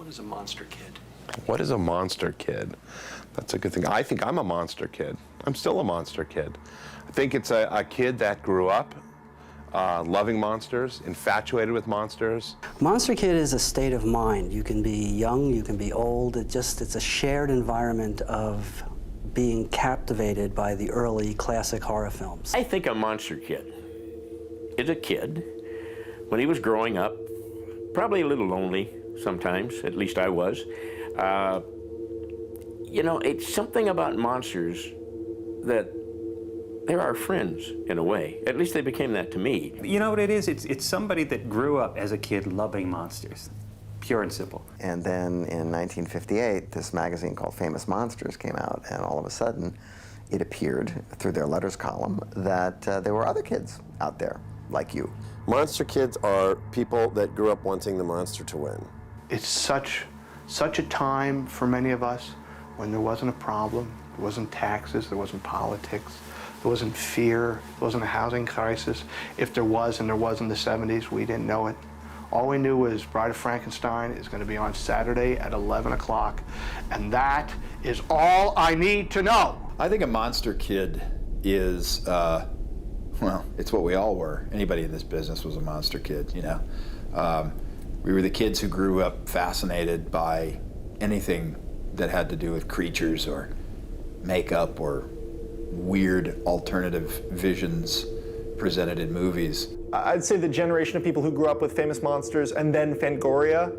What is a monster kid? What is a monster kid? That's a good thing. I think I'm a monster kid. I'm still a monster kid. I think it's a kid that grew up loving monsters, infatuated with monsters. Monster kid is a state of mind. You can be young, you can be old. It's a shared environment of being captivated by the early classic horror films. I think a monster kid is a kid, when he was growing up, probably a little lonely sometimes, at least I was. You know, it's something about monsters that they're our friends in a way. At least they became that to me. You know what it is? It's somebody that grew up as a kid loving monsters. Pure and simple. And then in 1958, this magazine called Famous Monsters came out, and all of a sudden, it appeared through their letters column that there were other kids out there like you. Monster kids are people that grew up wanting the monster to win. It's such a time for many of us when there wasn't a problem, there wasn't taxes, there wasn't politics, there wasn't fear, there wasn't a housing crisis. If there was, and there was in the 70s, we didn't know it. All we knew was Bride of Frankenstein is going to be on Saturday at 11 o'clock, and that is all I need to know. I think a monster kid is, well, it's what we all were. Anybody in this business was a monster kid, you know. We were the kids who grew up fascinated by anything that had to do with creatures or makeup or weird alternative visions presented in movies. I'd say the generation of people who grew up with Famous Monsters and then Fangoria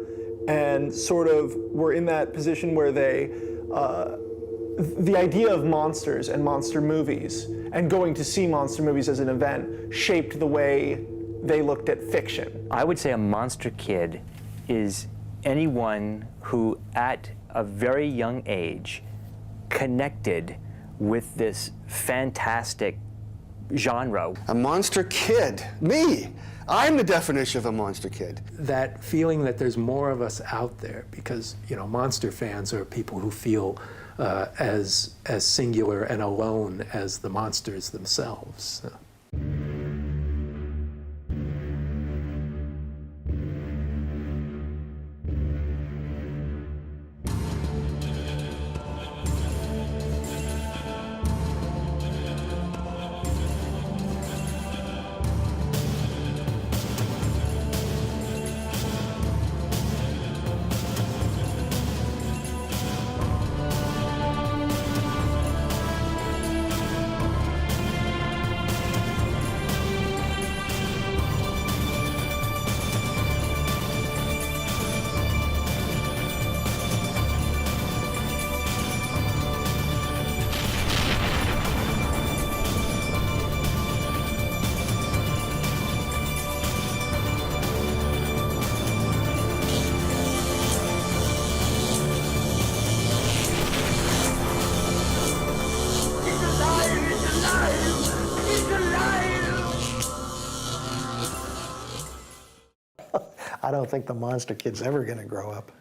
and sort of were in that position where they, the idea of monsters and monster movies and going to see monster movies as an event shaped the way they looked at fiction. I would say a monster kid is anyone who at a very young age connected with this fantastic genre. A monster kid, me. I'm the definition of a monster kid. That feeling that there's more of us out there, because, you know, monster fans are people who feel as singular and alone as the monsters themselves. I don't think the monster kid's ever going to grow up.